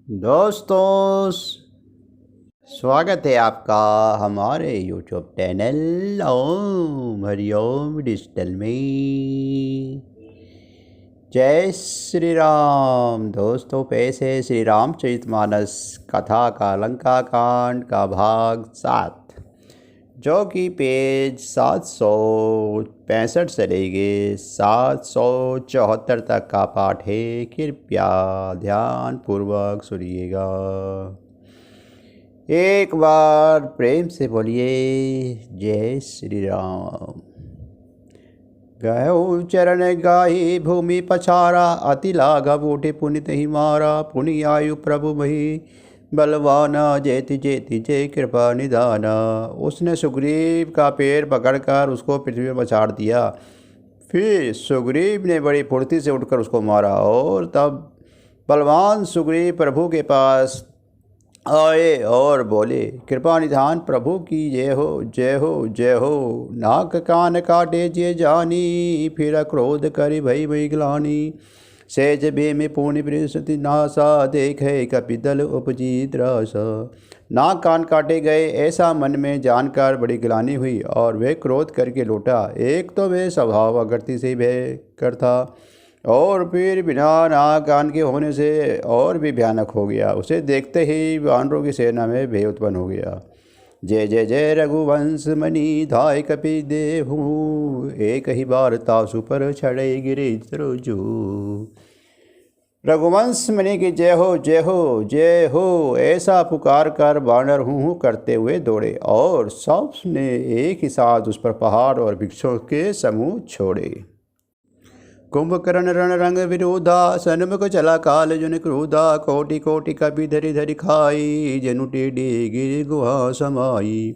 दोस्तों, स्वागत है आपका हमारे यूट्यूब चैनल ओम हरिओम डिजिटल में। जय श्री राम। दोस्तों, पेश है श्री रामचरितमानस कथा का लंका कांड का भाग 7, जो कि पेज 765 से लेके 774 तक का पाठ है। कृपया ध्यान पूर्वक सुनिएगा। एक बार प्रेम से बोलिए जय श्री राम। गयो चरण गाही भूमि पछारा, अति लाघव उठे पुनित ही मारा। पुनि आयु प्रभु मही बलवाना, जेति जेति जय कृपा निदाना। उसने सुग्रीव का पैर पकड़कर उसको पृथ्वी में पछाड़ दिया। फिर सुग्रीव ने बड़ी फुर्ती से उठकर उसको मारा, और तब बलवान सुग्रीव प्रभु के पास आए और बोले, कृपा निधान प्रभु की जय हो जय हो जय हो। नाक कान काटे जे जानी, फिर क्रोध करि भई भई ग्लानि। सेज बे में पूर्ण बृहस्पति नासा, देखे कपिदल उपजी त्रासा। नाक कान काटे गए ऐसा मन में जानकर बड़ी ग्लानि हुई, और वे क्रोध करके लौटा। एक तो वे स्वभाव आकृति से भय कर था, और फिर बिना नाक कान के होने से और भी भयानक हो गया। उसे देखते ही वानरों की सेना में भय उत्पन्न हो गया। जय जय जय रघुवंश मणि धाय कपि देहु, एक ही बार तासु पर छड़े गिरे त्रोजु। रघुवंश मणि की जय हो जय हो जय हो, ऐसा पुकार कर वानर हूँ करते हुए दौड़े, और सबने एक ही साथ उस पर पहाड़ और वृक्षों के समूह छोड़े। कुंभकर्ण रण रंग विरोधा, सन्मुख चला काल जुन क्रोधा। कोटि कोटि कपि धरि धरि खाई, जनु टेढ़े गिर गुहा समाई।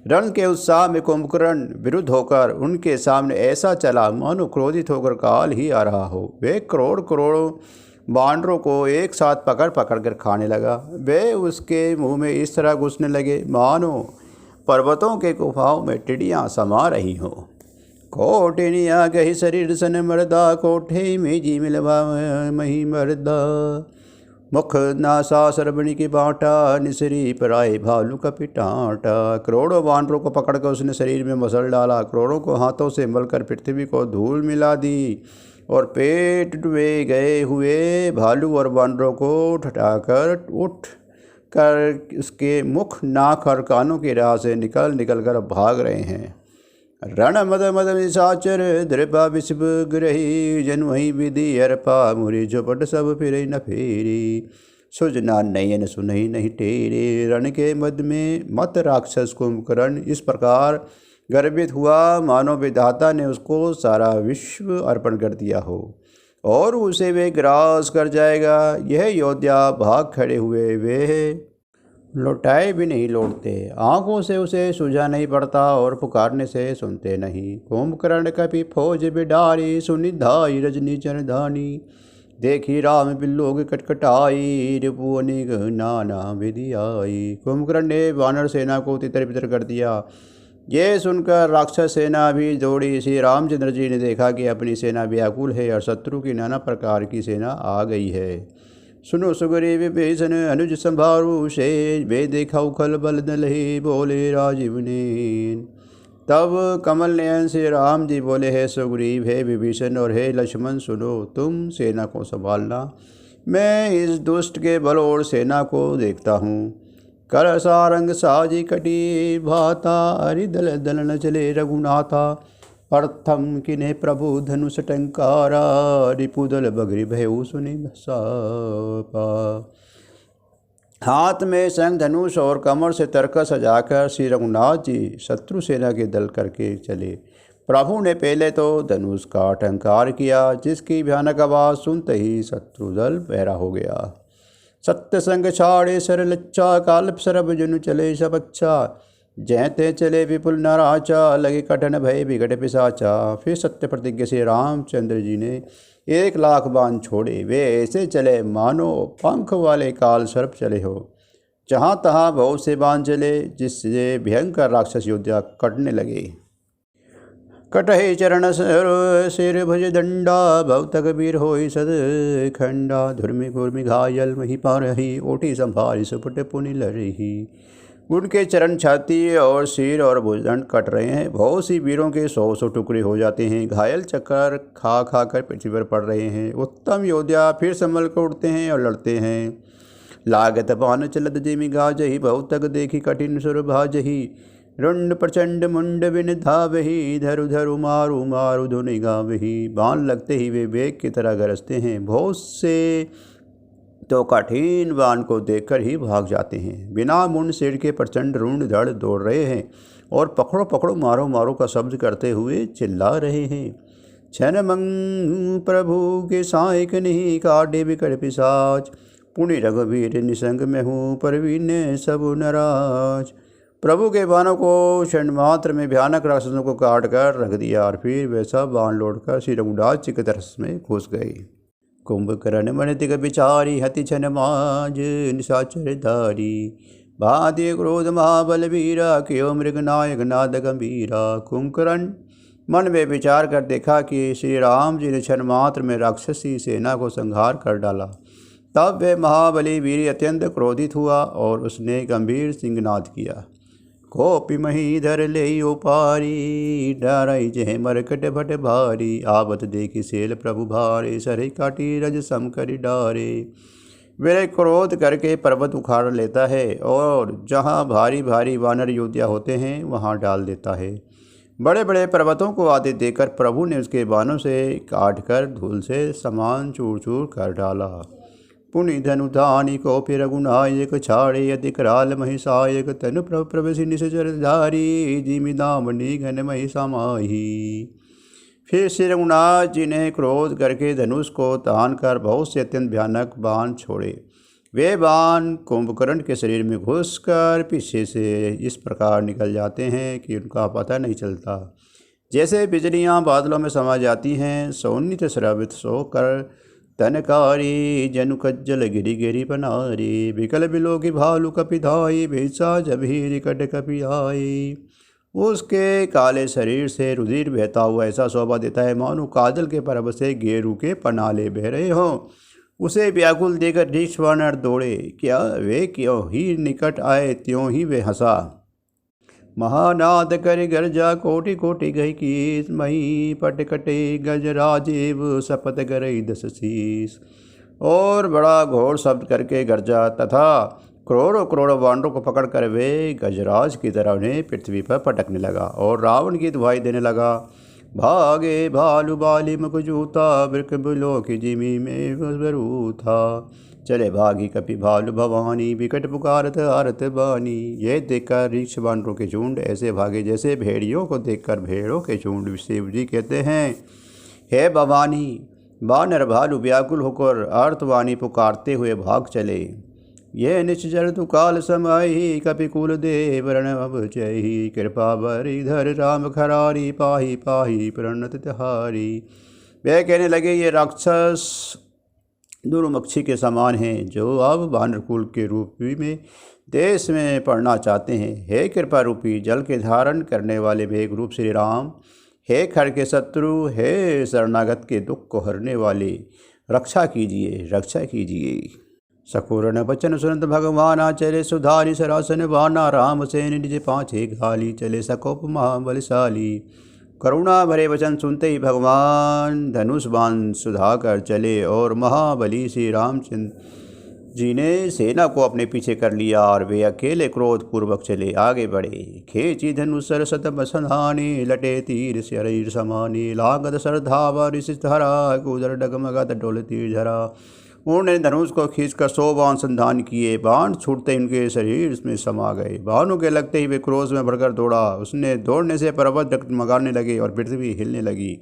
रण के उत्साह में कुंभकर्ण विरुद्ध होकर उनके सामने ऐसा चला मानो क्रोधित होकर काल ही आ रहा हो। वे करोड़ करोड़ों वानरों को एक साथ पकड़ पकड़ कर खाने लगा। वे उसके मुंह में इस तरह घुसने लगे मानो पर्वतों के गुफाओं में टिड्डियाँ समा रही हों। कोटिनिया गही शरीर सन मरदा, कोठे में जी मिलवा मही मरदा। मुख नासा सरबणी की बाटा, निसरी पराए भालू का पिटाटा। करोड़ों वानरों को पकड़कर उसने शरीर में मसल डाला, करोड़ों को हाथों से मलकर पृथ्वी को धूल मिला दी, और पेट डूबे गए हुए भालू और वानरों को ठटाकर उठ कर उसके मुख नाक और कानों की राह से निकल निकल कर भाग रहे हैं। रण मद मद निशाचर द्रपा विषभ ग्रही, जन वही विधि अर्पा मुरी झपट सब फिर न फेरी। सुजना नयन सुनही नहीं टेरे, रण के मद में मत राक्षस कुंभकर्ण इस प्रकार गर्वित हुआ मानो विधाता ने उसको सारा विश्व अर्पण कर दिया हो, और उसे वे ग्रास कर जाएगा। यह योद्धा भाग खड़े हुए वे लौटाए भी नहीं लौटते, आँखों से उसे सूझा नहीं पड़ता, और पुकारने से सुनते नहीं। कुंभकर्ण कपि फौज बिडारी, सुनिधाई रजनी चरधानी। देखी राम बिल्लोग कटकटाई, रिपु अनेक नाना विधि आई। कुंभकर्ण ने वानर सेना को तितर बितर कर दिया। ये सुनकर राक्षस सेना भी दौड़ी। श्री रामचंद्र जी ने देखा कि अपनी सेना व्याकुल है, और शत्रु की नाना प्रकार की सेना आ गई है। सुनो सुग्रीव विभीषण अनुज संभारू से, वे देखा उखल बल दलहि, बोले राजीव ने। तब कमल नयन से राम जी बोले, है सुग्रीव, है विभीषण और है लक्ष्मण, सुनो तुम सेना को संभालना। मैं इस दुष्ट के बल और सेना को देखता हूँ। कर सारंग साजी कटी भाता, हरि दल दल न चले रघुनाथा। प्रथम किने प्रभु धनुष टंकारा, रिपुदल बगरी भयउ सुनि सापा। हाथ में संग धनुष और कमर से तरकस सजाकर श्री रघुनाथ जी शत्रु सेना के दल करके चले। प्रभु ने पहले तो धनुष का टंकार किया, जिसकी भयानक आवाज़ सुनते ही शत्रु दल बहरा हो गया। सत्य संग छाड़े सर लच्चा, काल सरब जुनु चले सब अच्छा। जैते चले विपुल नाराचा, लगे कठन भय विकट पिशाचा। फिर सत्य प्रतिज्ञा से रामचंद्र जी ने 1,00,000 बाण छोड़े। वे ऐसे चले मानो पंख वाले काल सर्प चले हो। जहाँ तहाँ बहुत से बाण चले, जिससे भयंकर राक्षस योद्धा कटने लगे। कटहि चरण सिर भुज दंडा, भवतक वीर होई सद खंडा। धुर्मि घुर्मि घायल मही पारही, ओटी संभारी सुपट पुनि लरही। उनके चरण, छाती और सिर और भुजदंड कट रहे हैं। बहुत सी वीरों के 100 टुकड़े हो जाते हैं। घायल चक्कर खा खा कर पृथ्वी पर पड़ रहे हैं। उत्तम योद्धा फिर संभल कर उठते हैं और लड़ते हैं। लागत बान चलत जिमि गाजहि, बहुतक देखी कठिन सुर भाजहि। रुंड प्रचंड मुंड बिन धावहि, धरु धरु मारु मारु धुनि गावहि। बाण लगते ही वे वेग की तरह गरजते हैं। बहुत से तो कठिन बाण को देखकर ही भाग जाते हैं। बिना मुंड सिर के प्रचंड रुंड धड़ दौड़ रहे हैं और पकड़ो पकड़ो मारो मारो का शब्द करते हुए चिल्ला रहे हैं। छन मंग प्रभु के सायक नहीं, काटे बिकट पिशाच। पुनि रघुवीर निसंग में हूँ, परवीन सब नराज। प्रभु के बाणों को क्षण मात्र में भयानक राक्षसों को काट कर रख दिया और फिर वे सब बाण लौटकर श्री रघुनाथ जी के दरस में घुस गए। कुंभकर्ण मन तिग बिचारी, हति छन माज निशाचर धारी। भादे क्रोध महाबल वीरा, क्यों मृग नायक नाद गंभीरा। कुंभकर्ण मन में विचार कर देखा कि श्री राम जी ने क्षण मात्र में राक्षसी सेना को संहार कर डाला। तब वे महाबली वीर अत्यंत क्रोधित हुआ और उसने गंभीर सिंहनाद किया। कोपि मही धर ले उपारी, डराई जह मरकट भट भारी। आवत देखी सेल प्रभु भारे, सरे काटी रज सम करि डारे। वे क्रोध करके पर्वत उखाड़ लेता है और जहाँ भारी भारी वानर योद्धा होते हैं वहाँ डाल देता है। बड़े बड़े पर्वतों को आते देखकर प्रभु ने उसके बाणों से काट कर धूल से समान चूर चूर कर डाला। पुनि धनुधानी को फिर रघुनायक, छाड़े यदि कराल महिषायक। तनु प्रभ प्रवेश निशर धारी, जिमि दामनी घन मही समाही। फिर श्री रघुनाथ जी ने क्रोध करके धनुष को तान कर बहुत से अत्यंत भयानक बाण छोड़े। वे बाण कुंभकर्ण के शरीर में घुसकर पीछे से इस प्रकार निकल जाते हैं कि उनका पता नहीं चलता। जैसे बिजलियाँ बादलों में समा जाती हैं, सोनित श्रवित सोकर तनकारी। जनु कज्जल गिरी गिरी बनारी, विकल बिलो की भालू कपिधाई। भेषा जभीर कट कपि आई। उसके काले शरीर से रुधिर बहता हुआ ऐसा शोभा देता है मानो काजल के पर्वत से गेरू के पनाले बह रहे हों। उसे व्याकुल देकर ऋक्ष वानर दौड़े। क्या वे क्यों ही निकट आए त्यों ही वे हंसा। महानाद कर गर्जा, कोटि कोटि गई कीस। मही पट कटे गजराजेव, सपत गरई 10 शीस। और बड़ा घोर शब्द करके गर्जा तथा करोड़ों करोड़ों वानरों को पकड़कर वे गजराज की तरह उन्हें पृथ्वी पर पटकने लगा और रावण की दुहाई देने लगा। भागे भालू बाली मुख जूता, वृक बिलो की जिमी में बरू था। चले भागी कपि भालू भवानी, विकट पुकारत आरत बानी। ये देखकर ऋक्ष वानरों के झुंड ऐसे भागे जैसे भेड़ियों को देखकर भेड़ों के झुंड। शिव जी कहते हैं, हे भवानी। वानर भालू व्याकुल होकर अर्थवाणी पुकारते हुए भाग चले। ये निश्चर तु काल समाई, कपिकुल देव रण अवचहि। कृपा बरि धर राम खरारी, पाही पाही प्रणत तिहारी। वे कहने लगे, ये राक्षस दुर्मुक्षी के समान हैं जो अब वानरकुल के रूप में देश में पड़ना चाहते हैं। हे कृपा रूपी जल के धारण करने वाले वेग रूप श्री राम, हे खर के शत्रु, हे शरणागत के दुख को हरने वाले, रक्षा कीजिए रक्षा कीजिए। सकुरन बचन सुनत भगवाना, चले सुधारी सरासन वाना। राम सेन निज पाछे घाली, चले सकोप महाबलशाली। करुणा भरे वचन सुनते ही भगवान धनुष बाण सुधाकर चले और महाबली श्री रामचंद्र जी ने सेना को अपने पीछे कर लिया और वे अकेले क्रोध पूर्वक चले आगे बढ़े। खेची धनुष सरसत बसधानी, लटे तीर शरीर समानी। लागत सरधावा ऋषिधरा, कूदर डगमगत डोल तीर झरा। उन्होंने धनुष को खींचकर 100 बाण संधान किए। बाण छूटते ही उनके शरीर में समा गए। बाणों के लगते ही वे क्रोध में भरकर दौड़ा। उसने दौड़ने से पर्वत डगमगाने लगे और पृथ्वी हिलने लगी।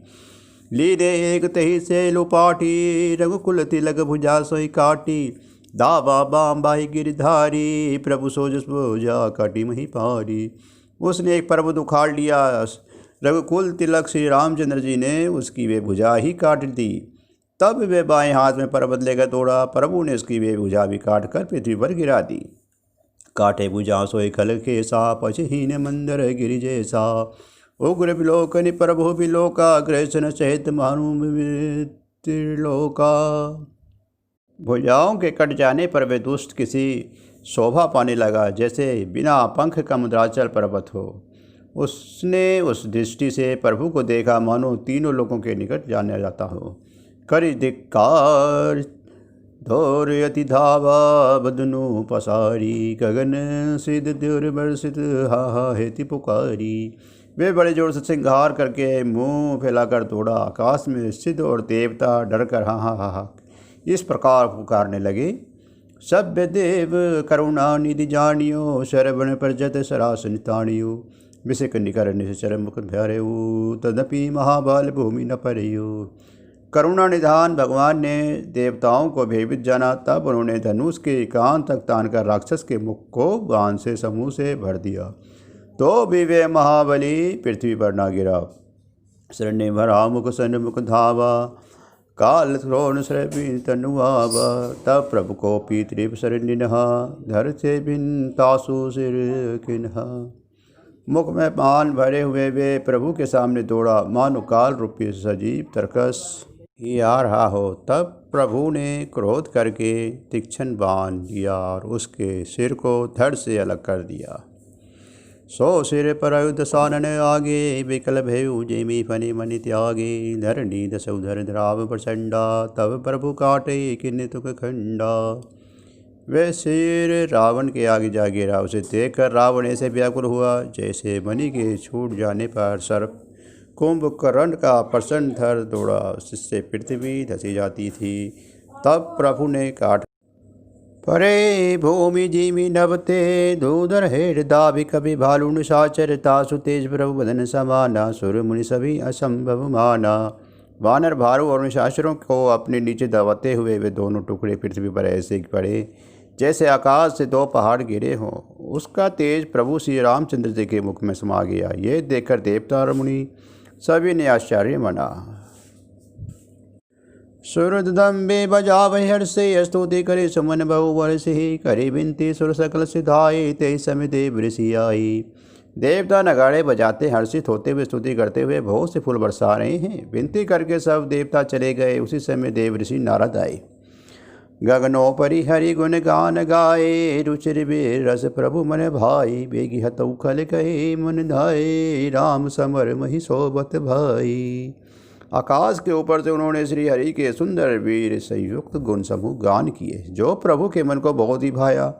लीदे एक तही से लुपाटी, रघुकुल तिलक भुजा सोई काटी। दावा बाम बाही गिरधारी, प्रभु सोजस भुजा काटी मही पारी। उसने एक पर्वत उखाड़ लिया। रघुकुल तिलक श्री रामचंद्र जी ने उसकी वे भुजा ही काट दी। तब वे बाएं हाथ में पर्वत लेकर दौड़ा। प्रभु ने उसकी वे भुजा भी काट कर पृथ्वी पर गिरा दी। काटे भुजा सोए खल के सा, पछहीन मंदर गिरि जैसा। उग्र विलोकनि प्रभु विलोका ग्रसन सहित मानु त्रिलोका। भुजाओं के कट जाने पर वे दुष्ट किसी शोभा पाने लगा, जैसे बिना पंख का मुद्राचल पर्वत हो। उसने उस दृष्टि से प्रभु को देखा मानो तीनों लोगों के निकट जाने जाता हो। करि धिक्कार धौर्यति धावा बदनु पसारी, गगन सिद्ध दुर्वर्षित हा हेति पुकारी। वे बड़े जोर से सिंगार करके मुंह फैलाकर दौड़ा। आकाश में सिद्ध और देवता डरकर हा हा हा हा इस प्रकार पुकारने लगे। सभ्य देव करुणा निधि जानियो, श्रवण प्रजत सरासन ताणियो। विषक निकर निश्चर मुख भैरऊ, तदपि महाबल भूमि न परयो। करुणा निधान भगवान ने देवताओं को भयभीत जाना। तब उन्होंने धनुष के कान तक तानकर राक्षस के मुख को बाण से समूह से भर दिया, तो भी वे महाबली पृथ्वी पर ना गिरा। शरण्य भरा मुख सन्मुख धावा, काल श्रोण श्रविन तनुआवा। तब प्रभु को पीतृप शरणिनहा, धर से भिन्न तासु सिर किन्हा। मुख में पान भरे हुए वे प्रभु के सामने दौड़ा, मानो काल रूपी सजीव तरकस ही आ रहा हो। तब प्रभु ने क्रोध करके तीक्ष्ण बाण दिया और उसके सिर को धड़ से अलग कर दिया। सो सिर पर युद्ध सानन आगे, विकल भयु जेमी फनि मनि त्यागे। धरणी दसउधर द्राव प्रचंडा, तब प्रभु काटे किन्ने तुक खंडा। वे सिर रावण के आगे जा गिरा। उसे देखकर रावण ऐसे व्याकुल हुआ, जैसे मणि के छूट जाने पर सर्प कुंभकर्ण का प्रचंड धर दौड़ा, जिससे पृथ्वी धसी जाती थी। तब प्रभु ने काट परे भूमि जीमी नभते, धूधर हेड दाभि कभी भालु निशाचर। तासु तेज प्रभु बदन समाना, सुर मुनि सभी असंभव माना। वानर भालू और निशाचरों को अपने नीचे दबाते हुए वे दोनों टुकड़े पृथ्वी पर ऐसे पड़े, जैसे आकाश से दो पहाड़ गिरे हों। उसका तेज प्रभु श्री रामचंद्र जी के मुख में समा गया। ये देखकर देवता और मुनि सभी ने आश्चर्य मना। सुरदम्बे बजावै हर्षे, स्तुति करे सुमन बहु वर्षि। करे बिनती सुर सकल सिधाई, ते समय देव ऋषि आई। देवता नगाड़े बजाते हर्षित होते हुए स्तुति करते हुए बहुत से फूल बरसा रहे हैं। विनती करके सब देवता चले गए। उसी समय देव ऋषि नारद आए। गगनोपरि हरि गुण गान गाए, रुचिर वीर रस प्रभु मन भाई। बेगी हतौ खल कहे मन धाये, राम समर मही सोबत भाई। आकाश के ऊपर से उन्होंने श्री हरि के सुंदर वीर संयुक्त गुण समूह गान किए, जो प्रभु के मन को बहुत ही भाया।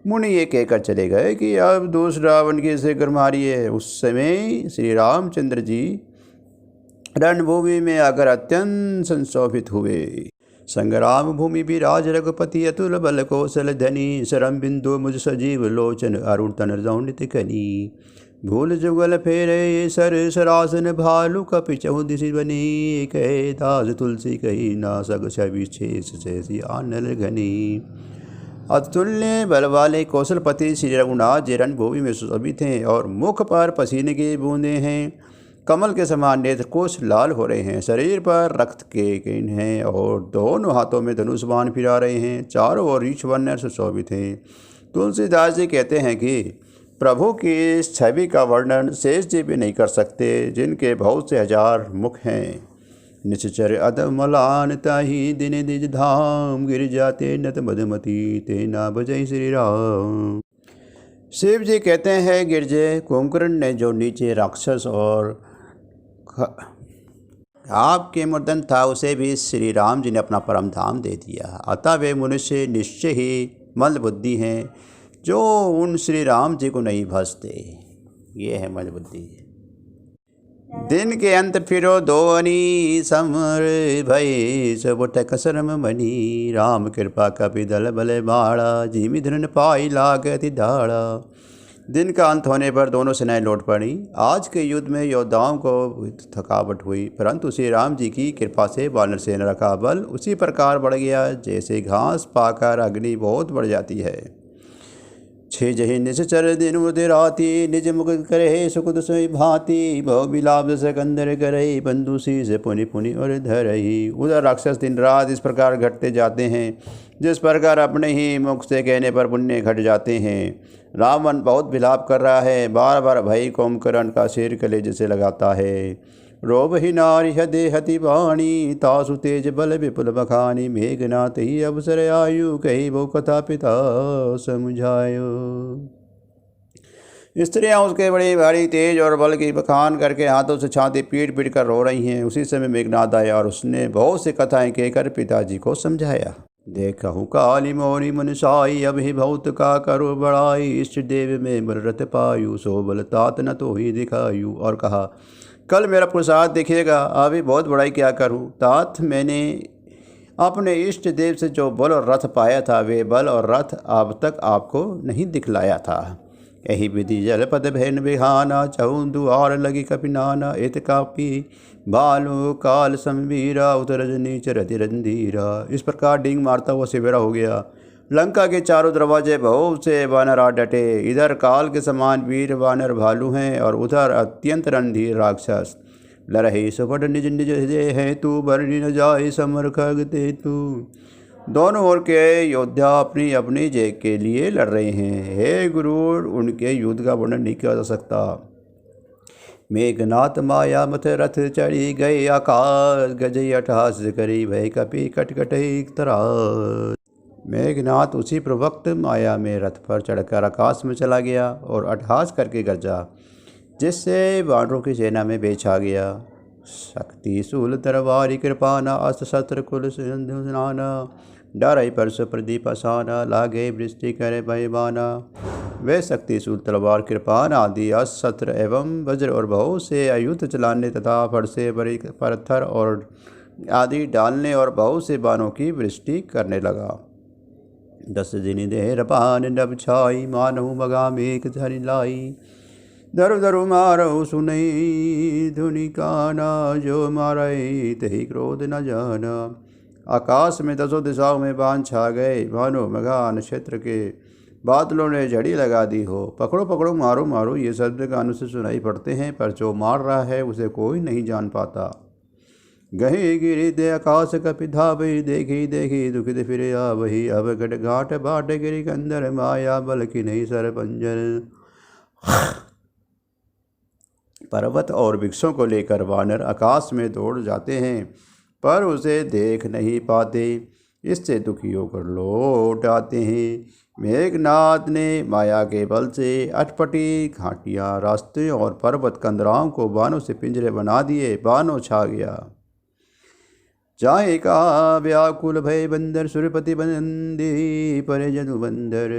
मुनि ये कहकर चले गए कि अब दूसरा रावण की से गरमारिए। उस समय श्री रामचंद्र जी रणभूमि में आकर अत्यंत संशोभित हुए। संग्राम भूमि विराज रघुपति, अतुल बल कौशल धनी। शरम बिंदु मुझ सजीव लोचन, अरुण तन रौनित कनी। भूल जुगल फेरे सर सरासन, भालू कपि चहुदिशि बनी। कहे दास तुलसी कही ना सग, छवि शेष शेषी आनल घनी। अतुल्य बल वाले कौशलपति श्री रघुनाथ जी रणभूमि में सुशोभित हैं और मुख पर पसीने की बूंदें हैं। कमल के समान नेत्र कोश लाल हो रहे हैं। शरीर पर रक्त के किन हैं और दोनों हाथों में धनुष बाण फिरा रहे हैं। चारों ओर रीछ वर्ण सुशोभित हैं। तुलसीदास जी कहते हैं कि प्रभु की इस छवि का वर्णन शेष जी भी नहीं कर सकते, जिनके बहुत से हजार मुख हैं। निश्चर अधमलान ताही दिन निज धाम, गिर जाते नत मधुमती ते ना बजय श्री राम। शिव जी कहते हैं गिरजे कुंभकर्ण ने जो नीचे राक्षस और आपके मुर्दन था, उसे भी श्री राम जी ने अपना परम धाम दे दिया। अतः वे मनुष्य निश्चय ही मंद बुद्धि हैं, जो उन श्री राम जी को नहीं भजते। ये है मंद बुद्धि। दिन के अंत फिरो दोनी, समर भय सब कसरम मनी। राम कृपा कपि दल बल बाड़ा, जीमी धन पाई लागति दाड़ा। दिन का अंत होने पर दोनों सेनाएं लौट पड़ी। आज के युद्ध में योद्धाओं को थकावट हुई, परंतु श्री राम जी की कृपा से वानर सेना का बल उसी प्रकार बढ़ गया, जैसे घास पाकर अग्नि बहुत बढ़ जाती है। छे जहि निश्चर दिन उदिराती निज मुख करे सुकुद सोई भांति भव बिलाप सकंदर करई बंधु शीस पुनि पुनि और धरई। उधर राक्षस दिन रात इस प्रकार घटते जाते हैं जिस प्रकार अपने ही मुख से कहने पर पुण्य घट जाते हैं। रावण बहुत विलाप कर रहा है, बार बार भई कुंभकर्ण का सिर कलेजे से लगाता है। रोब ही नारी हदे हति वाणी तासु तेज बल विपुल बखानी मेघनाथ ही अवसर आयु कही वो कथा पिता समझायो। स्त्रियां उसके बड़े भारी तेज और बल की बखान करके हाथों से छाती पीट पीट कर रो रही हैं। उसी समय मेघनाथ आया और उसने बहुत सी कथाएं कहकर पिताजी को समझाया। देखहु काली मोरी मनुषाई अभी बहुत का करो बड़ाई इष्ट देव में बल रथ पायु सो बल तात न तो ही दिखायु। और कहा कल मेरा प्रसाद देखिएगा, अभी बहुत बड़ाई क्या करूं तात। मैंने अपने इष्ट देव से जो बल और रथ पाया था वे बल और रथ अब तक आपको नहीं दिखलाया था। यही विधि जलपद भैन बिहाना चहु दुआर लगी कपिनाना इत कापी बालो काल समवीरा उतर नीच रति रंधीरा। इस प्रकार डींग मारता हुआ सवेरा हो गया। लंका के चारों दरवाजे बहुत से वानर आ डटे। इधर काल के समान वीर वानर भालू हैं और उधर अत्यंत रणधीर राक्षस। लरही सुपट निज निज हृदय है तू बरनी न जाए समर खगते तू। दोनों ओर के योद्धा अपनी अपनी जय के लिए लड़ रहे हैं। हे गुरु, उनके युद्ध का वर्णन नहीं किया जा सकता। मेघनाथ माया मथ रथ चढ़ी गए आकाश गजई अटहास करी भय कपि कटकटई तरास। मेघनाथ उसी प्रवक्त माया में रथ पर चढ़कर आकाश में चला गया और अटहास करके गरजा, जिससे वानरों की सेना में बेच आ गया। शक्ति शूल तरवारी कृपाना अस्त्र शस्त्र कुल सुनाना डरई परस प्रदीप असाना लागे वृष्टि करे भयबाना। वे शक्ति शूल तलवार कृपान आदि अस्त्र शस्त्र एवं वज्र और बहुत से आयुध चलाने तथा फरसे बड़ी पत्थर और आदि डालने और बहुत से बाणों की वृष्टि करने लगा। 10 दिन देर पान नभ छाई मानहु मगा मेघ धरि लाई। दरु दरु मारहु सुनई धुनि काना जो मारई तही क्रोध न जाना। आकाश में 10 दिशाओं में बाण छा गए, मानो मगान क्षेत्र के बादलों ने झड़ी लगा दी हो। पकड़ो पकड़ो मारो मारो ये शब्द कानों से सुनाई पड़ते हैं, पर जो मार रहा है उसे कोई नहीं जान पाता। गही गिरी दे आकाश कपि धावई देखी देखी दुखित फिरे आ वही अब गट घाट बाट गिरी कंदर माया बल की नहीं सर पंजर। पर्वत और वृक्षों को लेकर वानर आकाश में दौड़ जाते हैं पर उसे देख नहीं पाते। इससे दुखी होकर लौट आते हैं। मेघनाथ ने माया के बल से अटपटी घाटियाँ रास्ते और पर्वत कंदराओं को बाणों से पिंजरे बना दिए। बाणों छा गया जाए का व्याकुल भय बंदर सुरपति बंदी पर जनु बंदर।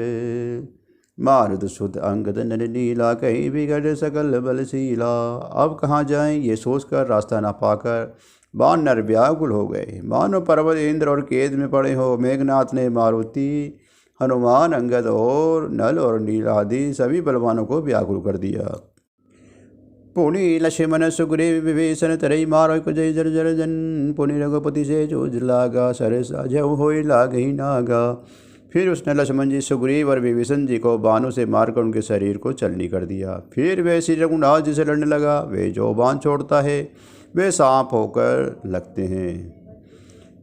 मारुद शुद्ध अंगद नर नीला कहीं बिगड़ सकल बलशीला। अब कहाँ जाएं ये सोचकर रास्ता ना पाकर वानर व्याकुल हो गए, मानो पर्वत इंद्र और केद में पड़े हो। मेघनाथ ने मारुति हनुमान अंगद और नल और नील आदि सभी बलवानों को व्याकुल कर दिया। पुनि लक्ष्मण सुग्रीव विभीषण तरई मारो को जय जर जर जन। पुनि रघुपति से जूझ लागा सरसा जय होई लाग ही नागा। फिर उसने लक्ष्मण जी सुग्रीव और विभीषण जी को बाणों से मारकर उनके शरीर को चलनी कर दिया। फिर वे श्री रघुनाथ जी से लड़ने लगा। वे जो बाण छोड़ता है वे सांप होकर लगते हैं।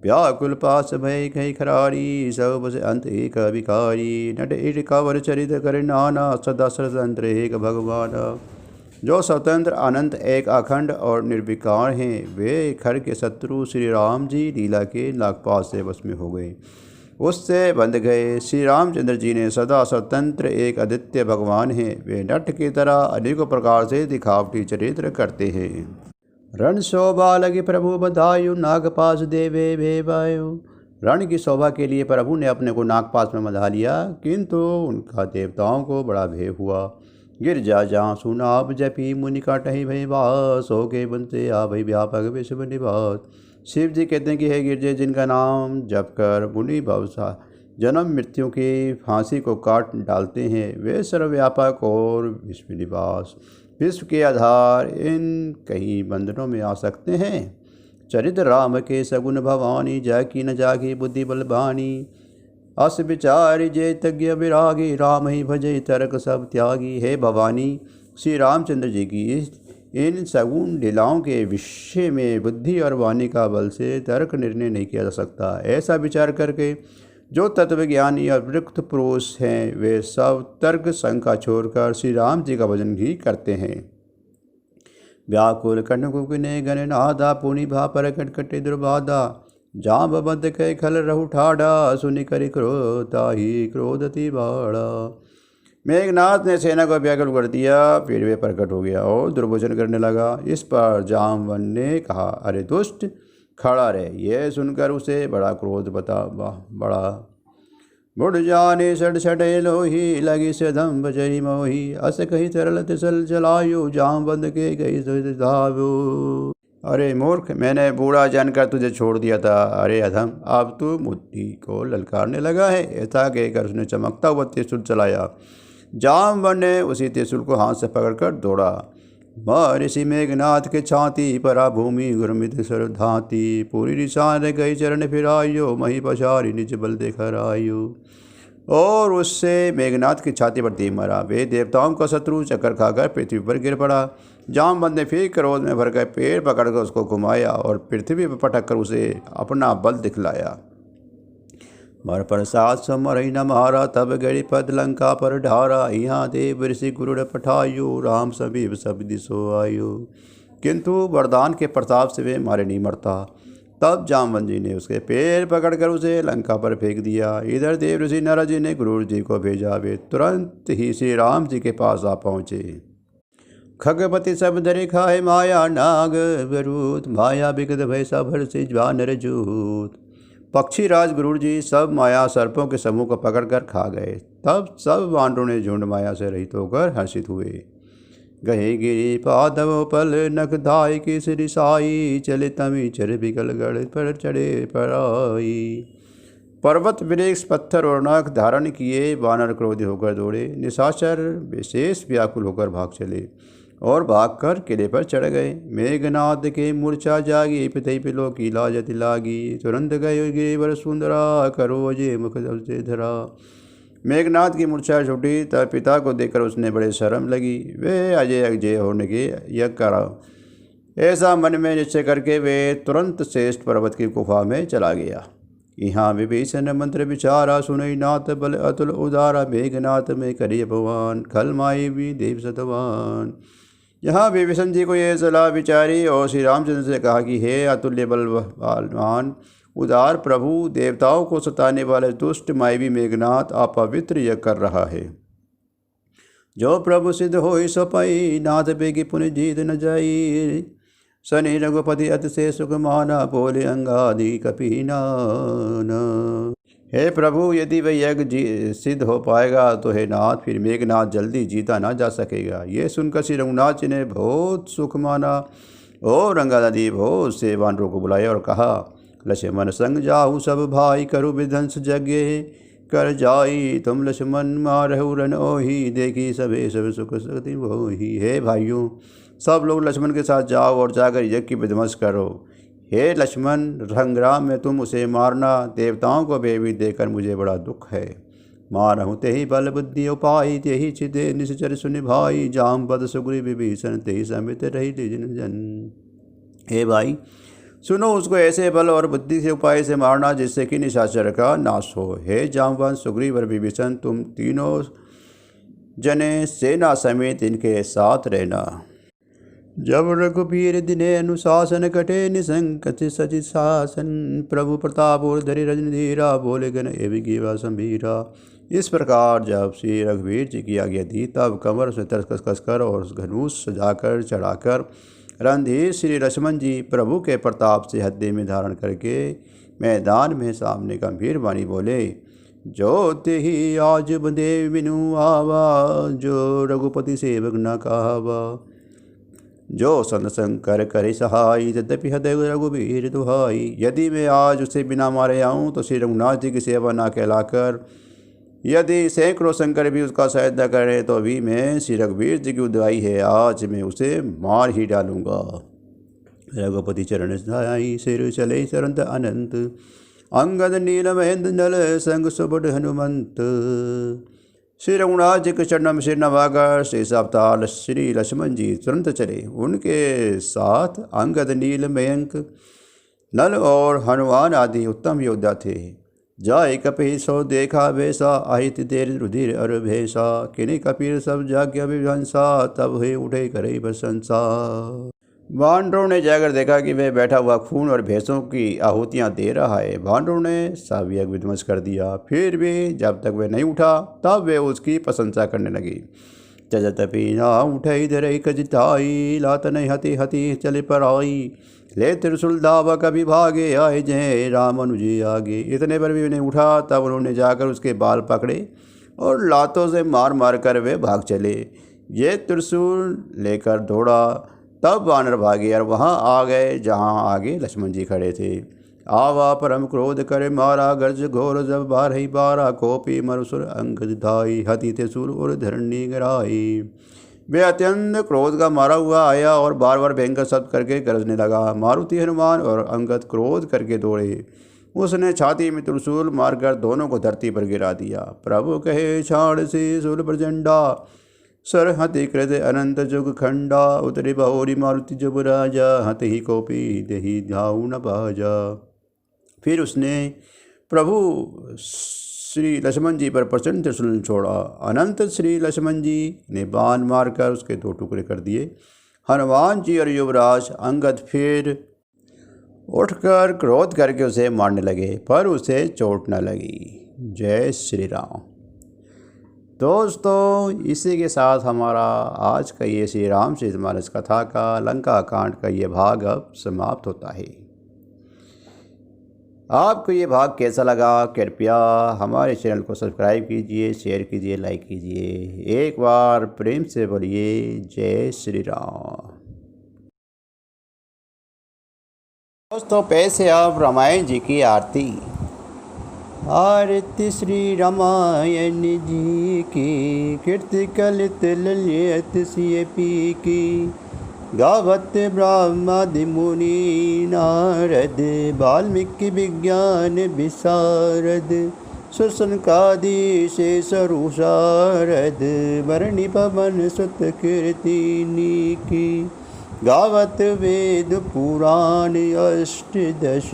व्याकुल पास भय कही खरारी सब बस अंत एक विकारी। नट इट कवर चरित कर नाना सदा स्वतंत्र एक भगवान। जो स्वतंत्र अनंत एक अखंड और निर्विकार हैं वे खर के शत्रु श्री राम जी लीला के नागपाश से वश में हो गए, उससे बंध गए। श्री रामचंद्र जी ने सदा स्वतंत्र एक अद्वितीय भगवान हैं। वे नट की तरह अनेकों प्रकार से दिखावटी चरित्र करते हैं। रण शोभा लगे प्रभु बधायु नागपाश देवे भेवायु। रण की शोभा के लिए प्रभु ने अपने को नागपाश में बंधा लिया, किंतु उनका देवताओं को बड़ा भय हुआ। गिरजा जहाँ सुनाब जपी मुनि काटहि भय वास हो के बनते आ भई व्यापक विश्व निवास। शिव जी कहते हैं कि हे गिरजे जिनका नाम जप कर मुनि भवसा जन्म मृत्यु की फांसी को काट डालते हैं, वे सर्वव्यापक और विश्व निवास विश्व के आधार इन कई बंधनों में आ सकते हैं। चरित्र राम के सगुन भवानी जाकी न जाकी बुद्धि बलवानी। अस विचारि जे तज्ञ विरागी, राम ही भजे तर्क सब त्यागी। हे भवानी, श्री रामचंद्र जी की इन सगुण लीलाओं के विषय में बुद्धि और वाणी का बल से तर्क निर्णय नहीं किया जा सकता। ऐसा विचार करके जो तत्वज्ञानी और वृक्त पुरुष हैं वे सब तर्क शंका छोड़कर श्री राम जी का भजन ही करते हैं। व्याकुल कनकुने गण नादा, पुनि भा पर कटकटे दुर्बाधा। जाम्बवंत कह खल रहु ठाड़ा, सुनि करि क्रोधा ही क्रोधति बाड़ा। मेघनाथ ने सेना को व्याकुल कर दिया, फिर वे प्रकट हो गया और दुर्भोजन करने लगा। इस पर जाम्बवन ने कहा, अरे दुष्ट, खड़ा रहे। यह सुनकर उसे बड़ा क्रोध बड़ा। मुड़ जाने सड़ सड़े लोही, लगी से दम्भ जरी मोही। अस कही तरल तिसल जलायु, जामवंत के गई धावो। अरे मूर्ख, मैंने बूढ़ा जानकर तुझे छोड़ दिया था। अरे अधम, अब तू मुझी को ललकारने लगा है। ऐसा कहकर उसने चमकता हुआ त्रिशूल चलाया। जामवंत ने उसी त्रिशूल को हाथ से पकड़कर दौड़ा। महर्षि मेघनाथ के छाती परा भूमि गुरमित सरधाती। पूरी निशान गई चरण फिरायो, मही पछारी निज बल देखर आयो। और उससे मेघनाथ की छाती पर तीर मारा। वे देवताओं का शत्रु चक्कर खाकर पृथ्वी पर गिर पड़ा। जामवंत ने फिर क्रोध में भरकर पेड़ पकड़कर उसको घुमाया और पृथ्वी पर पटक कर उसे अपना बल दिखलाया। मर प्रसाद समरही न मारा, तब गड़ी पद लंका पर ढारा। यहाँ देव ऋषि गुरुड़ पठायो, राम समीप सब दिशो आयो। किंतु वरदान के प्रताप से वे मारे नहीं मरता। तब जामवंत जी ने उसके पैर पकड़कर उसे लंका पर फेंक दिया। इधर देव ऋषि नारद जी ने गुरु जी को भेजा। वे तुरंत ही श्री राम जी के पास आ पहुँचे। खगपति सब धरे खाए माया, नाग गरुत माया बिगद भय सब से ज्वानर जूत। पक्षी राज गुरु जी सब माया सर्पों के समूह को पकड़कर खा गए। तब सब वानरों ने झुंड माया से रहित होकर हर्षित हुए। गहे गिरी पादव पल नख धाय की सिरिसाई, चले तमी चर बिगल गढ़ पर चढ़े पराई। पर्वत वृक्ष पत्थर और नख धारण किए वानर क्रोधी होकर दौड़े। निशाचर विशेष व्याकुल होकर भाग चले और भागकर किले पर चढ़ गए। मेघनाद के मूर्छा जागी, पितई पिलो की लाजत लागी। तुरंत गए गिरिवर सुंदरा, करो अजय मुख से धरा। मेघनाद की मूर्छा छूटी तब पिता को देखकर उसने बड़े शर्म लगी। वे अजय अजय होने के यज्ञ करा। ऐसा मन में निश्चय करके वे तुरंत श्रेष्ठ पर्वत की गुफा में चला गया। यहाँ विभीषण मंत्र विचारा, सुनई नाथ बल अतुल उदारा। मेघनाथ में करिय भगवान, खल माई भी देव सतवान। यहाँ विभीषण जी को यह सलाह विचारी और श्री रामचंद्र से कहा कि हे अतुल्य बलवान उदार प्रभु, देवताओं को सताने वाले दुष्ट मायवी मेघनाथ अपवित्र यज्ञ कर रहा है। जो प्रभु सिद्ध हो सो पाई, नाथ बेगी पुण्य जीत न जाई। शनि रघुपति अति से सुख माना, बोले अंगादि कपीनाना। हे प्रभु, यदि वह यज्ञ सिद्ध हो पाएगा तो हे नाथ, फिर मेघनाथ जल्दी जीता ना जा सकेगा। ये सुनकर श्री रघुनाथ जी ने बहुत सुख माना और अंगादि बहुत से वानरों को बुलाया और कहा, लक्ष्मण संग जाहु सब भाई, करु विध्वंस यज्ञ कर जाई। तुम लक्ष्मण मारहु रन ओही, देखी सबे सब सुख सकति होही। हे भाइयों, सब लोग लक्ष्मण के साथ जाओ और जाकर यज्ञ की विध्वंस करो। हे लक्ष्मण, संग्राम में तुम उसे मारना। देवताओं को भयभीत देकर मुझे बड़ा दुख है। मारहु तेहि बल बुद्धि उपाय, तेहि छिदे निश्चर सुनि भाई। जामवंत सुग्रीव विभीषण, तेहि समित रही जिन जन। हे भाई, सुनो, उसको ऐसे बल और बुद्धि से उपाय से मारना जिससे कि निशाचर का नाश हो। हे जामवंत, सुग्रीव और विभीषण, तुम तीनों जने सेना समेत इनके साथ रहना। जब रघुबीर दिने अनुशासन, कटे निसंकट सचित शासन। प्रभु प्रताप और धरि रजन धीरा, बोले गण एवं गिवा संभीरा। इस प्रकार जब श्री रघुवीर जी की आज्ञा थी तब कमर से तरस कसकर और धनुष सजाकर चढ़ाकर रणधीर श्री लक्ष्मण जी प्रभु के प्रताप से हृदय में धारण करके मैदान में सामने गंभीर वाणी बोले, जो तेहि आज बंदे बिनु आवा, जो रघुपति सेवक न कहावा। जो संत शंकर करे सहाय, यद्यपि हृदय रघुबीर दुहाई। यदि मैं आज उसे बिना मारे आऊँ तो श्री रघुनाथ जी की सेवा न कहलाकर, यदि सैकड़ों शंकर भी उसका सहायता न करें तो भी मैं श्री रघुवीर जी की उदाई है, आज मैं उसे मार ही डालूंगा। रघुपति चरण आई, सिर चले सरंत अनंत। अंगद नील महेंद्र नल संग सुबुड हनुमंत। श्री रघुनाथ जी के चरणों में सिर नवाकर शेष अवतार श्री लक्ष्मण जी तुरंत चले। उनके साथ अंगद नील मयंक नल और हनुमान आदि उत्तम योद्धा थे। जाय कपि सो देखा वैसा अहित देर रुधिर अर भेसा। किन्हीं कपिल सब जाग्ञ विभंसा तब हुए उठे करे प्रशंसा। वानरों ने जाकर देखा कि वह बैठा हुआ खून और भैंसों की आहुतियाँ दे रहा है। वानरों ने सब यज्ञ विध्वंस कर दिया। फिर भी जब तक वह नहीं उठा तब वे उसकी प्रशंसा करने लगी। चजत पीना उठे इधर कजिताई लात नहीं हती हती चले पर आई। ले त्रिशूल दावा कभी भागे आए जय राम अनुजी आगे। इतने पर भी उन्हें उठा तब उन्होंने जाकर उसके बाल पकड़े और लातों से मार मार कर वे भाग चले। ये त्रिशूल लेकर दौड़ा तब वानर भागे और वहाँ आ गए जहाँ आगे लक्ष्मण जी खड़े थे। आवा परम क्रोध करे मारा गर्ज घोर जब बारही बारा। कोपी मरुसुर अंगद धाई हति ते सुर और धरणी गिराई। वे अत्यंत क्रोध का मारा हुआ आया और बार बार भयंकर शब्द करके गरजने लगा। मारुति हनुमान और अंगद क्रोध करके दौड़े। उसने छाती में त्रिशूल मारकर दोनों को धरती पर गिरा दिया। प्रभु कहे छाड़ से शूल प्रचंडा सर हति कृत अनंत जुग खंडा। उतरे बहोरी मारुति जब राजा हत ही कोपी दही धाऊ न बाजा। फिर उसने प्रभु श्री लक्ष्मण जी पर प्रचंड त्रिशूल छोड़ा। अनंत श्री लक्ष्मण जी ने बाण मारकर उसके दो टुकड़े कर दिए। हनुमान जी और युवराज अंगद फिर उठकर क्रोध करके उसे मारने लगे पर उसे चोट न लगी। जय श्री राम। दोस्तों, इसी के साथ हमारा आज का ये श्री रामचरितमानस कथा का लंका कांड का ये भाग अब समाप्त होता है। आपको ये भाग कैसा लगा कृपया हमारे चैनल को सब्सक्राइब कीजिए, शेयर कीजिए, लाइक कीजिए। एक बार प्रेम से बोलिए जय श्री राम। दोस्तों, पैसे आप रामायण जी की आरती। आरती श्री रामायण जी की कीर्ति कलित ललित सिय पी की। गावत ब्रह्मादि मुनि नारद वाल्मीकि विज्ञान विशारद। सुसनकादि शेष रुषारद वरणी पवन सुत कीर्तिनी की। गावत वेद पुराण अष्टदश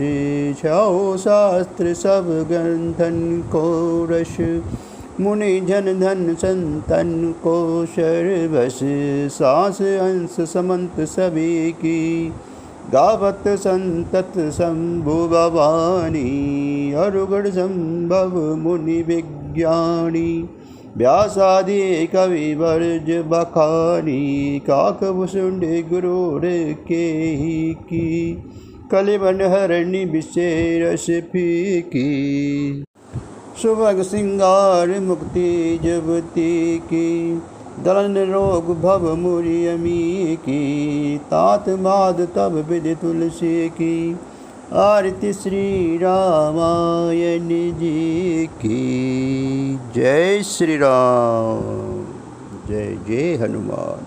छौ शास्त्र सब ग्रंथन को रस। मुनि जन धन संतन को सर्वस सांस अंश समंत सभी की। गावत संतत शंभु भवानी अरुगढ़ संभव मुनि विज्ञानी। व्यासादि कवि वर्ज बखानी काकभूषुंड गुरुर के ही की। कलिबन हरणी विशेष फीकी। सुभग सिंगार मुक्ति जबती की। दलन रोग भव मुरि अमी की। तात माद तब विधि तुलसी की। आरती श्री रामायण जी की। जय श्री राम। जय जय हनुमान।